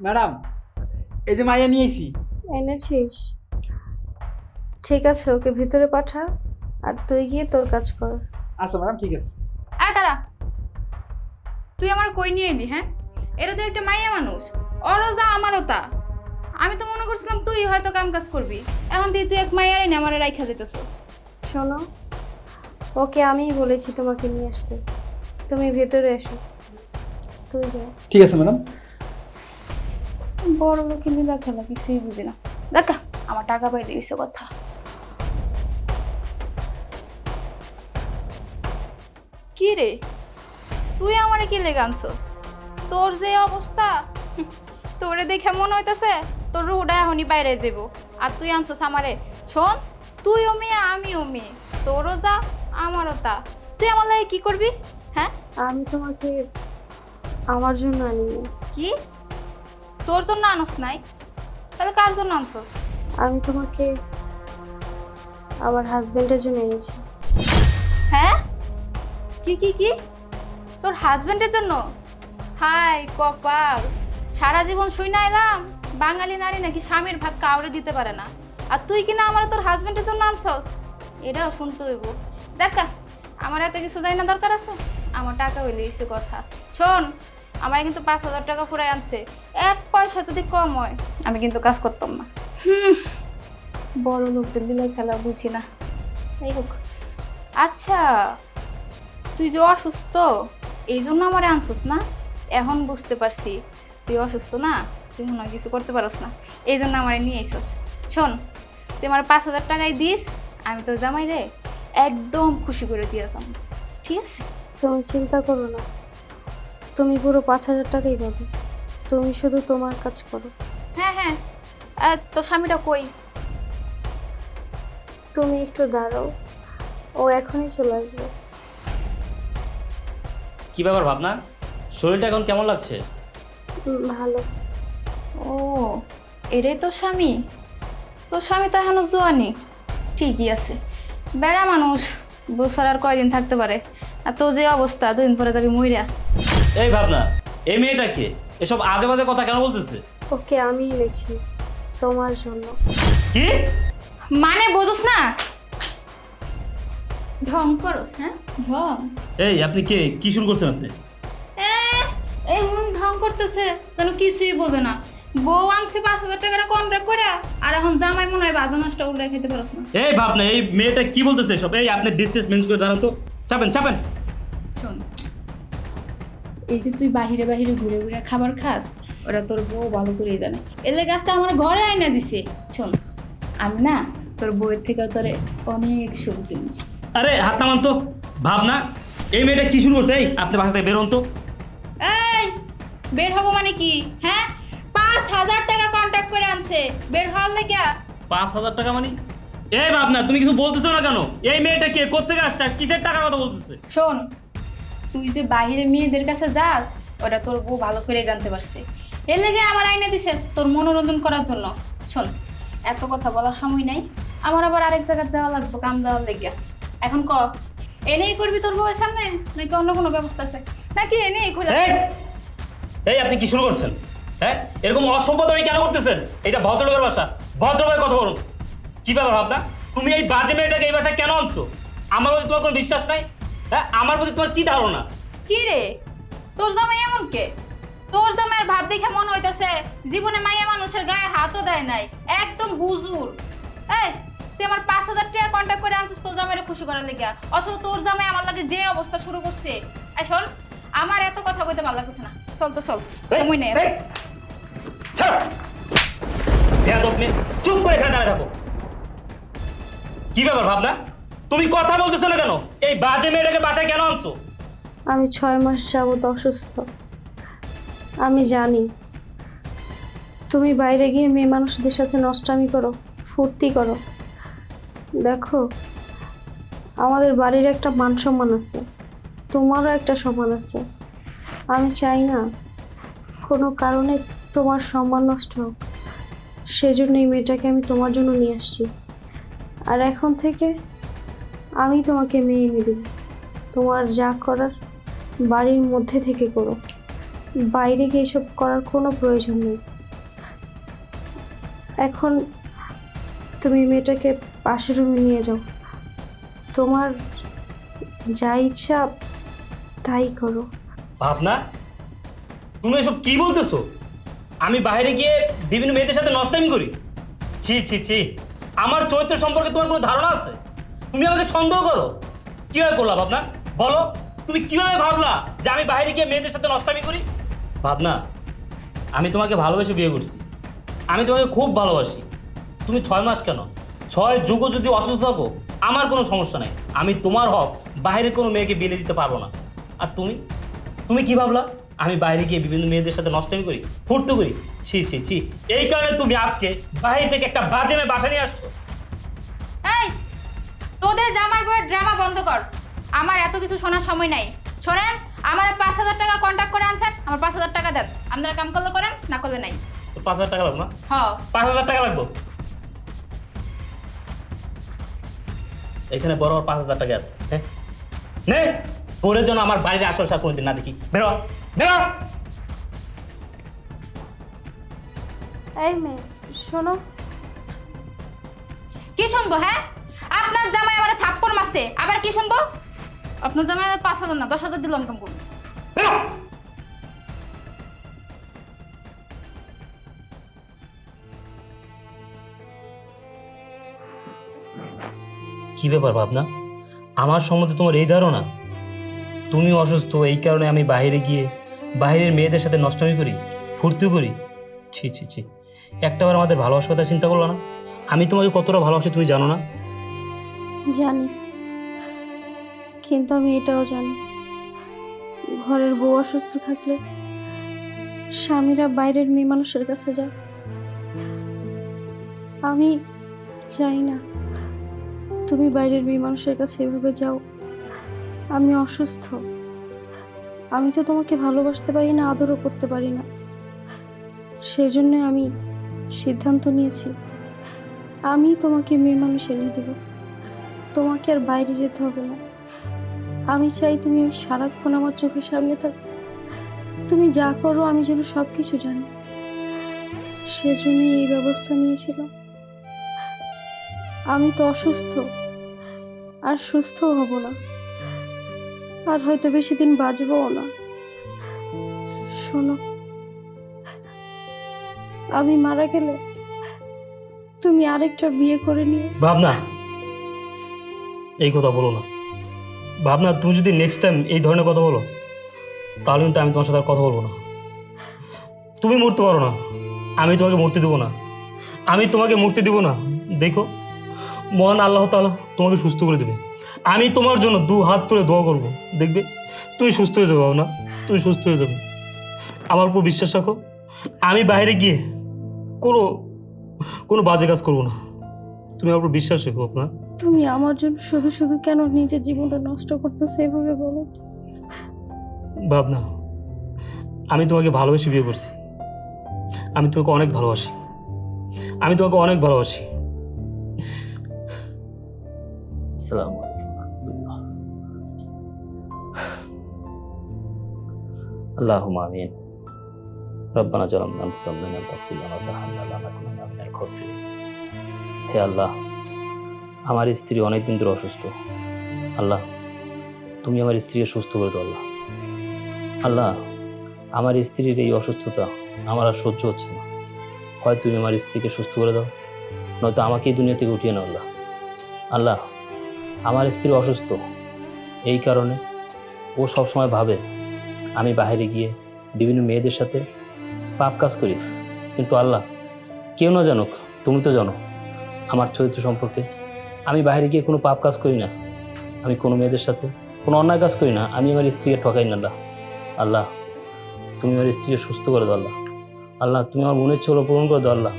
Madam, এই যে মাইয়া নিয়েছি। এনেছিস? ঠিক আছে, ওকে ভিতরে পাঠা, আর তুই গিয়ে তোর কাজ কর। আচ্ছা ম্যাডাম, ঠিক আছে। তারা তুই আমার কই নিয়ে এলি? হ্যাঁ, এরা তো একটা মাইয়া মানুষ। ওরও যা আমারও তা। আমি তো মনে করছিলাম তুই হয়তো কাম কাজ করবি, এখন তুই তুই এক মাইয়ারই না আমার রাইখা যেতেছস। শোনো, ওকে আমিই বলেছি তোমাকে নিয়ে আসতে। তুমি ভেতরে এসো, তুই যাও। ঠিক আছে ম্যাডাম। বড় লোকের লীলা খেলা কিছুই বুঝি না। দেখা আমার টাকা পাইতে গেছে কথা। কি রে, তুই আমারে কি লেগে আনছস? তোর যে অবস্থা, তোরে দেখে মনে হইতাছে তোর রুহটা এখনই বাইরে যাবো, আর তুই আনছস আমারে। শোন, তুইও মেয়ে আমিও মেয়ে, তোরও যা আমারও তা। তুই আমার লাগে কি করবি? হ্যাঁ, আমি তোমাকে আমার জন্য আনিনি। কি তোর জন্য আনস নাই? তাহলে কার জন্য আনছস? আমি তোমাকে আমার হাজবেন্ডের জন্য এনেছি। হ্যাঁ, কি কি কি তোর হাজবেন্ডের জন্য? হাই কপাল, সারা জীবন শুই না এলাম বাঙালি নারী নাকি স্বামীর ভাগ কাউরে দিতে পারে না, আর তুই কিনা আমার তোর হাজবেন্ডের জন্য আনছস। এটাও শুনতে হইব। দেখা আমার এত কিছু জানি না, দরকার আছে? আমার টাকা হইলে কিছু কথা। শোন, আমার কিন্তু 5,000 টাকা ফুরাই আনছে। 1 পয়সা যদি কম হয় আমি কিন্তু কাজ করতাম না। বড় লোকদের দিলে খেলা বুঝি না। যাই হোক, আচ্ছা তুই যে অসুস্থ এই জন্য আমার আনছিস না? এখন বুঝতে পারছি তুই অসুস্থ না, তুই মনে হয় কিছু করতে পারস না, এই জন্য আমার নিয়ে আইসস। শোন, তুই আমার 5,000 টাকাই দিস, আমি তো জামাই রে একদম খুশি করে দিয়ে যাম, ঠিক আছে? তুমি চিন্তা করো না, তুমি পুরো 5,000 টাকাই পাবে। তুমি শুধু তোমার কাজ করো। হ্যাঁ হ্যাঁ, তোর স্বামীটা কই? তুমি একটু দাঁড়াও, ও এখনই চলে আসবে। কি ব্যাপার ভাবনা, শরীরটা এখন কেমন লাগছে? ভালো। ও, এটাই তোর স্বামী? তোর স্বামী তো এখনো জোয়ানি, ঠিকই আছে। বেড়া মানুষ, বছর আর কয়দিন থাকতে পারে, আর তোর যে অবস্থা 2 দিন পরে যাবি মইরা। এই ভাবনা, এই মেয়েটা কে? এসব আজে বাজে কথা কেন বলতেছে? ওকে আমি এনেছি তোমার জন্য। কি মানে বোঝস না? ঢং করস? হ্যাঁ, ঢং। এই আপনি কে? কি শুরু করছেন আপনি? এমন ঢং করতেছে যেন কিছুই বোঝে না। বউ আনছে 5,000 টাকার কন্ট্রাক্ট করে, আর এখন জামাই মনে হয় বাজা মাছটা উল্টে খেতে পারস না। এই ভাবনা, এই মেয়েটা কি বলতেছে সব? এই আপনি ডিস্টেন্স মেনটেন করে দাঁড়ান তো। চাপেন চাপেন। শোন, এই যে তুই বাহিরে বাহিরে ঘুরে ঘুরে খাবার খাস, ওরা তোর বউ ভালো করেই জানে। এলে গাছটা আমার ঘরে আইনা দিছে। শোন, আমি না তোর বউয়ের থেকে তোরে অনেক সুখ দিন। আরে হাত নামান তো। ভাবনা, এই মেয়েটা কি শুরু করছে? এই আপনি বাসা থেকে বেরোন তো। এই বের হবো মানে কি? হ্যাঁ, 5,000 টাকা কন্ট্রাক্ট করে আনছে, বের হওয়ার লেগা। 5,000 টাকা মানে? এই ভাবনা, তুমি কিছু বলতেছো না কেন? এই মেয়েটা কে, কোত্থেকে আসছে, আর কিসের টাকার কথা বলতেছে? শোন, তুই যে বাইরে মেয়েদের কাছে যাস ওটা তোর বউ ভালো করে জানতে পারছে, এর লেগে আমার আইনা দিছে তোর মনোরঞ্জন করার জন্য। শোন, এত কথা বলার সময় নাই, আমার আবার আরেক জায়গায় যাওয়া লাগবে কাম দেওয়ার লেগে। এখন ক, এনেই করবি তোর বউয়ের সামনে, নাকি অন্য কোনো ব্যবস্থা আছে, নাকি এনেই খোঁজা? এই এই আপনি কি শুরু করছেন? হ্যাঁ, এরকম অসভ্যতামি কেন করতেছেন? এটা ভদ্রলোকের বাসা, ভদ্রভাবে কথা বলুন। কি ব্যাপার ভাবনা, তুমি এই বাজে মেয়েটাকে এই বাসায় কেন আনছো? আমার প্রতি তোমার কোনো বিশ্বাস নাই? হ্যাঁ, আমার প্রতি তোমার কি ধারণা? কি রে, তোর জামাই এমন কে? তোর জামাইয়ের ভাব দেখে মনে হইতাছে জীবনে মাইয়া মানুষের গায়ে হাতও দেয় নাই, একদম হুজুর। এই তুই আমার 5,000 টাকা কন্ট্যাক্ট করে আনছিস তোর জামাইরে খুশি করার লেগে, অথচ তোর জামাই আমার লাগে যে অবস্থা শুরু করছে। এই শোন, আমার এত কথা কইতে ভালো লাগতেছে না, চল তো চল, সময় নেই। চুপ করে এখানে দাঁড়িয়ে থাকো। কি ব্যাপার ভাবনা, তুমি কথা বলতেছো না কেন? এই বাজে মেয়েটাকে বাসায় কেন আনছো? আমি 6 মাস যাবত অসুস্থ। আমি জানি তুমি বাইরে গিয়ে মেয়ে মানুষদের সাথে নষ্টামি করো, ফুর্তি করো। দেখো, আমাদের বাড়ির একটা মান সম্মান আছে, তোমারও একটা সম্মান আছে। আমি চাই না কোনো কারণে তোমার সম্মান নষ্ট হোক, সেজন্য এই মেয়েটাকে আমি তোমার জন্য নিয়ে আসছি। আর এখন থেকে আমি তোমাকে মেয়ে এনে দেব। তোমার যা করার বাড়ির মধ্যে থেকে করো, বাইরে গিয়ে এসব করার কোনো প্রয়োজন নেই। এখন তুমি মেয়েটাকে পাশের রুমে নিয়ে যাও, তোমার যা ইচ্ছা তাই করো। ভাবনা, তুমি এসব কি বলতেছো? আমি বাইরে গিয়ে বিভিন্ন মেয়েদের সাথে নষ্টামি করি? ছি ছি ছি, আমার চরিত্র সম্পর্কে তোমার কোনো ধারণা আছে? তুমি আমাকে সন্দেহ করো? কিভাবে করলা ভাবনা? বলো, তুমি কিভাবে ভাবলা যে আমি বাইরে গিয়ে মেয়েদের সাথে নষ্টামি করি? ভাবনা, আমি তোমাকে ভালোবেসে বিয়ে করছি, আমি তোমাকে খুব ভালোবাসি। তুমি 6 মাস কেন, 6 যুগও যদি অসুস্থ থাকো আমার কোনো সমস্যা নেই। আমি তোমার হক বাইরে কোনো মেয়েকে বিয়ে দিতে পারবো না। আর তুমি তুমি কি ভাবলা আমি বাইরে গিয়ে বিভিন্ন মেয়েদের সাথে নষ্টামি করি, ফুর্তি করি? ছি ছি ছি, এই কারণে তুমি আজকে বাইরে থেকে একটা বাজে মেয়ে বাসা নিয়ে আসছো। এই, তোদের জামার বইয়ের ড্রামা বন্ধ কর। আমার এত কিছু শোনার সময় নাই। শোনেন, আমার 5,000 টাকা কন্ট্যাক্ট করে আনছেন, আমার 5,000 টাকা দেন। আপনারা কাম করলে করেন, না করলে নাই। তো 5,000 টাকা লাগবে না? হ্যাঁ। 5,000 টাকা লাগবে। এখানে বড় 5,000 টাকা আছে, হ্যাঁ নে, পরে যেন আমার বাড়ির আশেপাশে আর কোনোদিন না দেখি। বেরো বেরো। এই মেয়ে শোনো। কি শুনবো? হ্যাঁ, আপনার জামাই আমার থাপ্পড় মারছে, আবার কি শুনবো? আপনার জামাই 5,000 না 10,000 দিলাম কাম করুন। বেরো। কি ব্যাপার ভাবনা, আমার সম্বন্ধে তোমার এই ধারণা? তুমি অসুস্থ এই কারণে আমি বাইরে গিয়ে বাইরের মেয়েদের সাথে নষ্টামি করি, ফুর্তি করি? ছি ছি ছি, একটাবার আমাদের ভালোবাসার কথা চিন্তা করলো না? আমি তোমাকে কতটা ভালোবাসি তুমি জানো না? জানি, কিন্তু আমি এটাও জানি ঘরের বউ অসুস্থ থাকলে স্বামীরা বাইরের মেয়ে মানুষের কাছে যায়। আমি চাই না তুমি বাইরের মেয়ে মানুষের কাছে এভাবে যাও। আমি অসুস্থ, আমি তো তোমাকে ভালোবাসতে পারি না, আদরও করতে পারি না। সেজন্য আমি সিদ্ধান্ত নিয়েছি আমি তোমাকে মেয়ে মানুষ এনে দেব, তোমাকে আর বাইরে যেতে হবে না। আমি চাই তুমি সারাক্ষণ আমার চোখের সামনে থাকো, তুমি যা করো আমি যেন সব কিছু জানি। সেজন্যই এই ব্যবস্থা নিয়েছিলাম। আমি তো অসুস্থ, আর সুস্থও হব না, আর হয়তো বেশি দিন বাঁচবও না। শোনো, আমি মারা গেলে তুমি আরেকটা বিয়ে করে নিও। ভাবনা, এই কথা বলো না। ভাবনা, তুমি যদি নেক্সট টাইম এই ধরনের কথা বলো তাহলে কিন্তু আমি তোমার সাথে আর কথা বলবো না। তুমি মরতে পারো না, আমি তোমাকে মরতে দেবো না, আমি তোমাকে মরতে দেবো না। দেখো, মহান আল্লাহ তাআলা তোমাকে সুস্থ করে দেবে। আমি তোমার জন্য 2 হাত তুলে দোয়া করবো, দেখবে তুমি সুস্থ হয়ে যাবে। না, তুমি সুস্থ হয়ে যাবে, আমার উপর বিশ্বাস রাখো। আমি বাইরে গিয়ে কোনো বাজে কাজ করবো না, তুমি আমার উপর বিশ্বাস রাখো। আপনার তুমি আমার জন্য শুধু শুধু কেন নিজের জীবনটা নষ্ট করতেছো এভাবে বলো তো? ভাবনা, আমি তোমাকে ভালোবেসে বিয়ে করছি, আমি তোমাকে অনেক ভালোবাসি, আমি তোমাকে অনেক ভালোবাসি। আসসালামু আলাইকুম ওয়া রাহমাতুল্লাহ। আল্লাহুম্মা আমিন। রব্বানা জালামনা আনফুসানা ওয়া লা তাগফির লানা ওয়া তারহামনা লানাকুনান্না মিনাল খাসিরিন। হে আল্লাহ, আমার স্ত্রী অনেকদিন ধরে অসুস্থ। আল্লাহ, তুমি আমার স্ত্রীকে সুস্থ করে দাও। আল্লাহ, আল্লাহ, আমার স্ত্রীর এই অসুস্থতা আমার আর সহ্য হচ্ছে না। হয় তুমি আমার স্ত্রীকে সুস্থ করে দাও, নয়তো আমাকে এই দুনিয়া থেকে উঠিয়ে নাও। আল্লাহ, আল্লাহ, আমার স্ত্রী অসুস্থ, এই কারণে ও সবসময় ভাবে আমি বাইরে গিয়ে বিভিন্ন মেয়েদের সাথে পাপ কাজ করি। কিন্তু আল্লাহ, কেউ না জানুক, তুমি তো জানো আমার চরিত্র সম্পর্কে। আমি বাইরে গিয়ে কোনো পাপ কাজ করি না, আমি কোনো মেয়েদের সাথে কোনো অন্যায় কাজ করি না, আমি আমার স্ত্রীকে ঠকাই না। আল্লাহ, আল্লাহ, তুমি আমার স্ত্রীকে সুস্থ করে দাও। আল্লাহ, আল্লাহ, তুমি আমার মনের ইচ্ছা পূরণ করে দাও। আল্লাহ,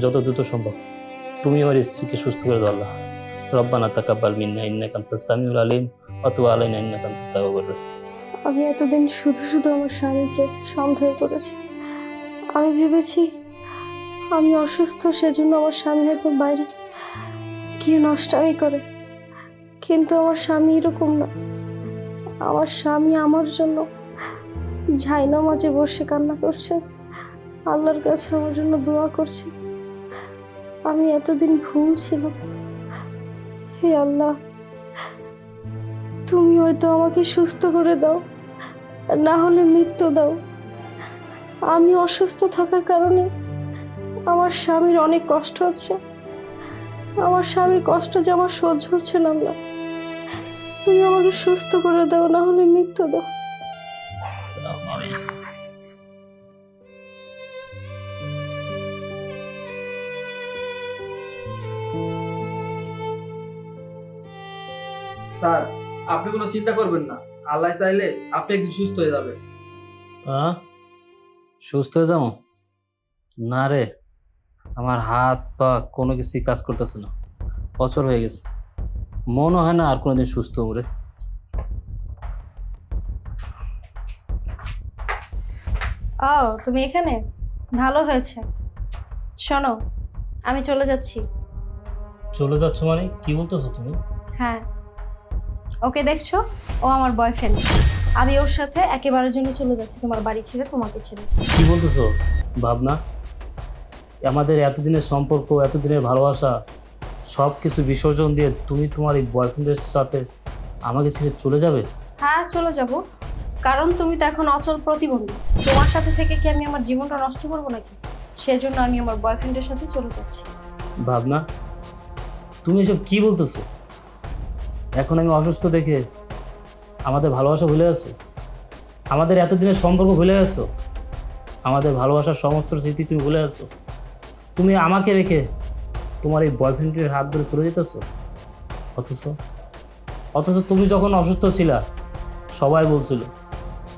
যত দ্রুত সম্ভব তুমি আমার স্ত্রীকে সুস্থ করে দাও। আল্লাহ, রব্বানা তাকাব্বাল মিন্না ইন্নাকা আনতাস সামিউল আলিম ওয়া তুব আলাইনা ইন্নাকা আনতাত তাওয়াবুর রহিম। আমি এতদিন শুধু শুধু আমার স্বামীকে সন্দেহ করেছি। আমি ভেবেছি আমি অসুস্থ, সেজন্য আমার স্বামী হয়তো বাইরে গিয়ে নষ্টামি করে, কিন্তু আমার স্বামী এরকম না। আমার স্বামী আমার জন্য ঝাইনা মাঝে বসে কান্না করছে, আল্লাহর কাছে আমার জন্য দোয়া করছে। আমি এতদিন ভুল ছিলাম। হে আল্লাহ, তুমি হয়তো আমাকে সুস্থ করে দাও, না হলে মৃত্যু দাও। আমি অসুস্থ থাকার কারণে আমার স্বামীর অনেক কষ্ট হচ্ছে। আমার স্বামীর কষ্ট যে আমার সহ্য হচ্ছে না। আল্লাহ, তুমি আমাকে সুস্থ করে দাও, না হলে মৃত্যু দাও। স্যার, আপনি কোনো চিন্তা করবেন না, আল্লাহ চাইলে আপনি একদিন সুস্থ হয়ে যাবেন। সুস্থ হয়ে যাবো? না রে, আমার হাত পা কোনো কিছুই কাজ করতেছে না, অচল হয়ে গেছে। মনে হয় না আর কোনোদিন সুস্থ হবো রে। ও, তুমি এখানে? ভালো হয়েছে। শোনো, আমি চলে যাচ্ছি। চলে যাচ্ছ মানে কি বলতেছো তুমি? হ্যাঁ, ওকে দেখছো? ও আমার বয়ফ্রেন্ড। আমি ওর সাথে একেবারের জন্য চলে যাচ্ছি, তোমার বাড়ি ছেড়ে, তোমাকে ছেড়ে। কি বলতেছো ভাবনা? আমাদের এতদিনের সম্পর্ক, এতদিনের ভালোবাসা সব কিছু বিসর্জন দিয়ে তুমি তোমার এই বয়ফ্রেন্ডের সাথে আমাকে ছেড়ে চলে যাবে? হ্যাঁ, চলে যাব। কারণ তুমি তো এখন অচল প্রতিবন্ধী। তোমার সাথে থেকে কি আমি আমার জীবনটা নষ্ট করবো নাকি? সেজন্য আমি আমার বয়ফ্রেন্ডের সাথে চলে যাচ্ছি। ভাবনা, তুমি এসব কি বলতেছো? এখন আমি অসুস্থ দেখে আমাদের ভালোবাসা ভুলে গেছো? আমাদের এতদিনের সম্পর্ক ভুলে গেছো? আমাদের ভালোবাসার সমস্ত স্মৃতি তুমি ভুলে গেছো? তুমি আমাকে রেখে তোমার এই বয়ফ্রেন্ডের হাত ধরে চলে যেতেছো। অথচ তুমি যখন অসুস্থ ছিলা সবাই বলছিল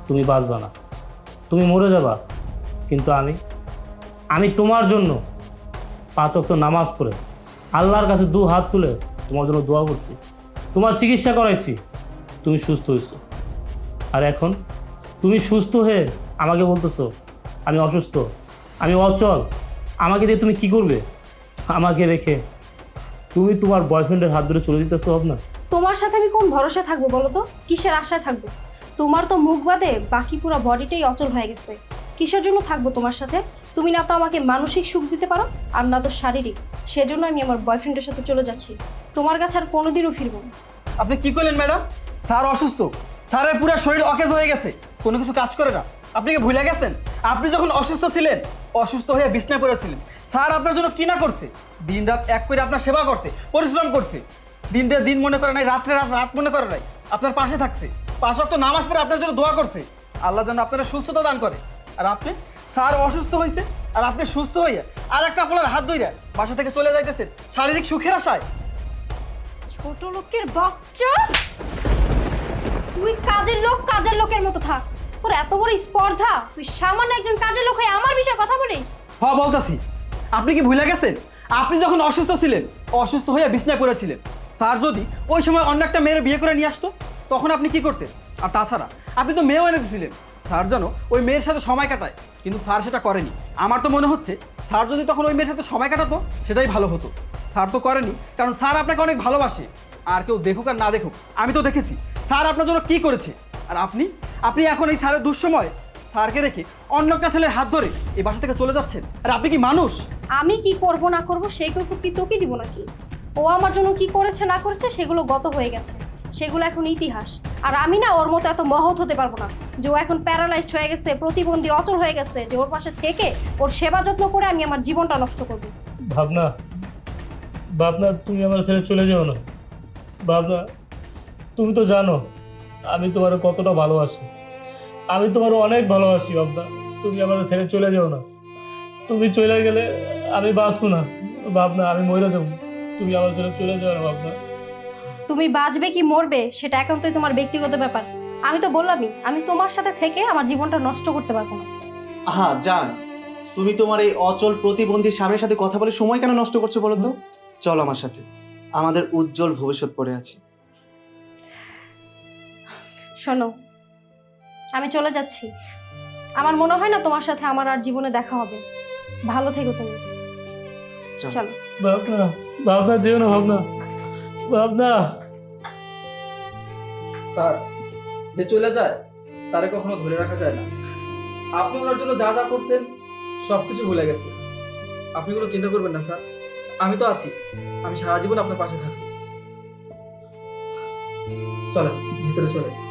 তুমি বাঁচবা না, তুমি মরে যাবা। কিন্তু আমি তোমার জন্য 5 ওয়াক্ত নামাজ পড়ে আল্লাহর কাছে 2 হাত তুলে তোমার জন্য দোয়া করছি, তোমার চিকিৎসা করাইছি, তুমি সুস্থ হয়েছো। আর এখন তুমি সুস্থ হয়ে আমাকে বলতেছো আমি অসুস্থ, আমি অচল। আমাকে দিয়ে তুমি কি করবে? আমাকে রেখে তুমি তোমার বয়ফ্রেন্ডের হাত ধরে চলে দিতেছো ভাবনা। তোমার সাথে আমি কোন ভরসা থাকবো বলো তো? কিসের আশায় থাকবো? তোমার তো মুখ বাদে বাকি পুরো বডিটাই অচল হয়ে গেছে। কিসের জন্য থাকবো তোমার সাথে? তুমি না তো আমাকে মানসিক সুখ দিতে পারো, আর না তো শারীরিক। সেজন্য আমি আমার বয়ফ্রেন্ডের সাথে চলে যাচ্ছি। তোমার কাছে আর কোনোদিনও ফিরবো না। আপনি কি করলেন ম্যাডাম? স্যার অসুস্থ, স্যারের পুরো শরীর অকেজ হয়ে গেছে, কোনো কিছু কাজ করে না। আপনি কি ভুলে গেছেন? আপনি যখন অসুস্থ ছিলেন, অসুস্থ হয়ে বিছনায় পড়েছিলেন, স্যার আপনার জন্য কি না করছে? দিন রাত এক করে আপনার সেবা করছে, পরিশ্রম করছে। দিনটা দিন মনে করে নাই, রাত্রে রাত মনে করে নাই, আপনার পাশে থাকছে। 5 ওয়াক্ত নামাজ পড়ে আপনার জন্য দোয়া করছে, আল্লাহ যেন আপনারা সুস্থতা দান করে। আর আপনি, স্যার অসুস্থ হয়েছে আর আপনি সুস্থ হইয়া আর একটা আপনার হাত ধইরা বাসা থেকে চলে যাইতেছেন শারীরিক সুখের আশায়। ছোট লোকের বাচ্চা, তুই কাজের লোকের মতো থাক। তোর এত বড় স্পর্ধা, তুই সামান্য একজন কাজের লোক হয়ে আমার বিষয়ে কথা বলিস? হ্যাঁ বলতাছি। আপনি কি ভুলে গেছেন? আপনি যখন অসুস্থ ছিলেন, অসুস্থ হয়ে বিছনায় পড়েছিলেন, স্যার যদি ওই সময় অন্য একটা মেয়ের বিয়ে করে নিয়ে আসতো, তখন আপনি কি করতেন? আর তাছাড়া আপনি তো মেয়েও এনে দিয়েছিলেন, স্যার যেন ওই মেয়ের সাথে সময় কাটায়, কিন্তু স্যার সেটা করেনি। আমার তো মনে হচ্ছে স্যার যদি তখন ওই মেয়ের সাথে সময় কাটাতো সেটাই ভালো হতো। স্যার তো করেনি, কারণ স্যার আপনাকে অনেক ভালোবাসে। আর কেউ দেখুক আর না দেখুক, আমি তো দেখেছি স্যার আপনার জন্য কি করেছে। আর আপনি এখন এই স্যারের দুঃসময় স্যারকে রেখে অন্য একটা ছেলের হাত ধরে এই বাসা থেকে চলে যাচ্ছেন। আর আপনি কি মানুষ? আমি কি করব না করব সেই কৈফিয়ত কি তোকে দিব নাকি? ও আমার জন্য কি করেছে না করেছে সেগুলো গত হয়ে গেছে, সেগুলো এখন ইতিহাস। আর আমি না ওর মতো এত মহৎ হতে পারবো না যে ও এখন প্যারালাইজড হয়ে গেছে, প্রতিবন্ধী, অচল হয়ে গেছে, যে ওর পাশে থেকে ওর সেবা যত্ন করে আমি আমার জীবনটা নষ্ট করবো। ভাবনা, তুমি আমার ছেড়ে চলে যাও না। ভাবনা, তুমি তো জানো আমি তোমার কতটা ভালোবাসি, আমি তোমার অনেক ভালোবাসি। ভাবনা, তুমি আমার ছেড়ে চলে যাও না। তুমি চলে গেলে আমি বাঁচবো না। ভাবনা, আমি মরে যাবো। তুমি আমার ছেড়ে চলে যাও না ভাবনা। তুমি বাঁচবে কি মরবে সেটা একান্তই তোমার ব্যক্তিগত ব্যাপার। আমি তো বললামই, আমি তোমার সাথে থেকে আমার জীবনটা নষ্ট করতে পারবো না। হ্যাঁ জান, তুমি তোমার এই অচল প্রতিবন্ধী স্বামীর সাথে কথা বলে সময় কেন নষ্ট করছো বলো তো? চল আমার সাথে, আমাদের উজ্জ্বল ভবিষ্যৎ পড়ে আছে। শোনো, আমি চলে যাচ্ছি। আমার মনে হয় না তোমার সাথে আমার আর জীবনে দেখা হবে। ভালো থেকো তুমি। চল। চলো। ভাবনা যেও না। ভাবনা। স্যার যে চলে যায় তারে কখনো ধরে রাখা যায় না। আপনি ওনার জন্য যা যা করছেন সব কিছু ভুলে গেছে। আপনি কোনো চিন্তা করবেন না স্যার, আমি তো আছি, আমি সারা জীবন আপনার পাশে থাকবো। চলেন ভিতরে চলেন।